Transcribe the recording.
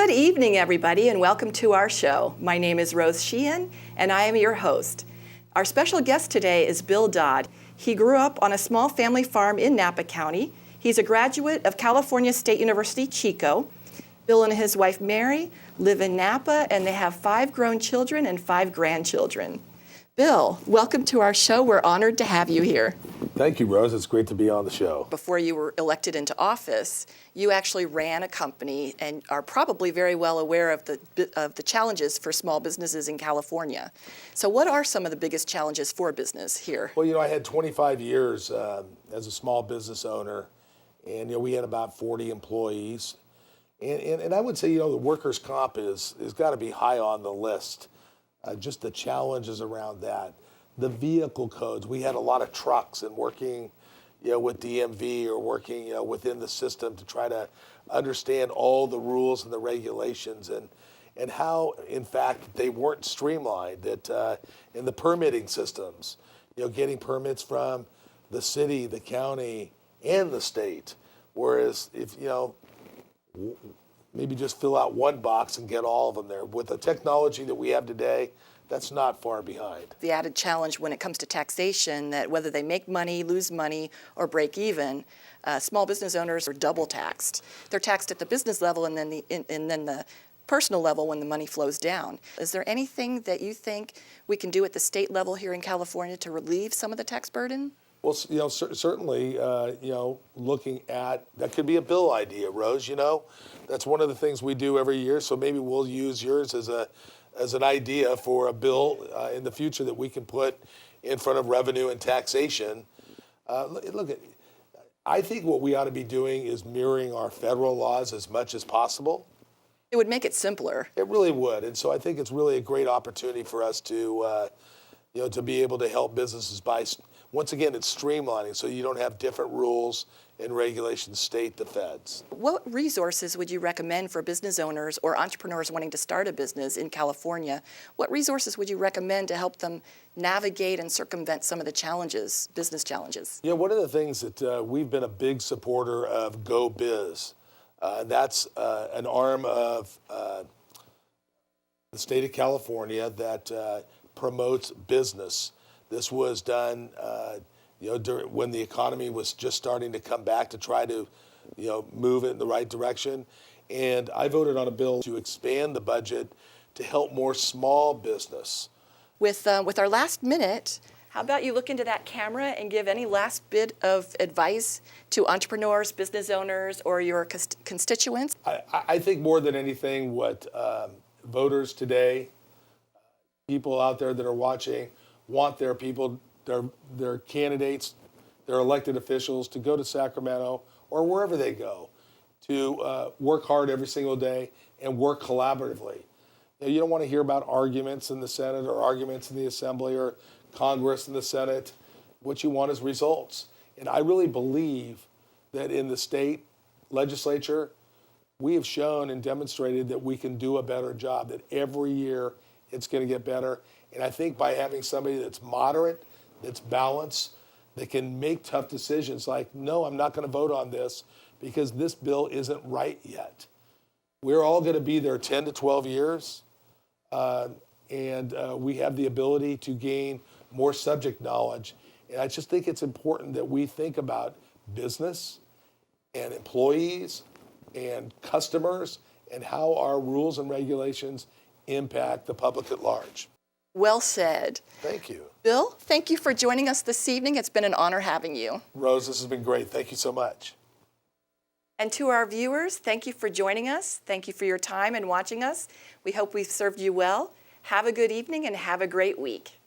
Good evening, everybody, and welcome to our show. My name is Rose Sheehan, and I am your host. Our special guest today is Bill Dodd. He grew up on a small family farm in Napa County. He's a graduate of California State University, Chico. Bill and his wife, Mary, live in Napa, and they have 5 grown children and 5 grandchildren. Bill, welcome to our show. We're honored to have you here. Thank you, Rose. It's great to be on the show. Before you were elected into office, you actually ran a company and are probably very well aware of the challenges for small businesses in California. So what are some of the biggest challenges for business here? Well, I had 25 years as a small business owner, and we had about 40 employees. And I would say, the workers' comp is got to be high on the list. Just the challenges around that. The vehicle codes, we had a lot of trucks and working, with DMV or working, within the system to try to understand all the rules and the regulations and how, in fact, they weren't streamlined. That in the permitting systems, getting permits from the city, the county, and the state. Whereas if, maybe just fill out one box and get all of them there. With the technology that we have today, that's not far behind. The added challenge when it comes to taxation, that whether they make money, lose money, or break even, small business owners are double taxed. They're taxed at the business level and then the personal level when the money flows down. Is there anything that you think we can do at the state level here in California to relieve some of the tax burden? Well, certainly, looking at, that could be a bill idea, Rose, That's one of the things we do every year, so maybe we'll use yours as an idea for a bill in the future that we can put in front of revenue and taxation. I think what we ought to be doing is mirroring our federal laws as much as possible. It would make it simpler. It really would, and so I think it's really a great opportunity for us to be able to help businesses by, once again, it's streamlining so you don't have different rules and regulations state the feds. What resources would you recommend for business owners or entrepreneurs wanting to start a business in California? What resources would you recommend to help them navigate and circumvent some of the business challenges? One of the things that we've been a big supporter of Go Biz. That's an arm of the state of California that promotes business. This was done, when the economy was just starting to come back to try to, move it in the right direction. And I voted on a bill to expand the budget to help more small business. With our last minute, how about you look into that camera and give any last bit of advice to entrepreneurs, business owners, or your constituents? I think more than anything, what voters today, people out there that are watching, want their people, their candidates, their elected officials to go to Sacramento or wherever they go to work hard every single day and work collaboratively. You don't want to hear about arguments in the Senate or arguments in the Assembly or Congress and the Senate. What you want is results. And I really believe that in the state legislature, we have shown and demonstrated that we can do a better job, that every year it's going to get better. And I think by having somebody that's moderate, that's balanced, that can make tough decisions like, no, I'm not going to vote on this because this bill isn't right yet. We're all going to be there 10 to 12 years, and we have the ability to gain more subject knowledge. And I just think it's important that we think about business and employees and customers and how our rules and regulations impact the public at large. Well said. Thank you. Bill, thank you for joining us this evening. It's been an honor having you. Rose, this has been great. Thank you so much. And to our viewers, thank you for joining us. Thank you for your time and watching us. We hope we've served you well. Have a good evening and have a great week.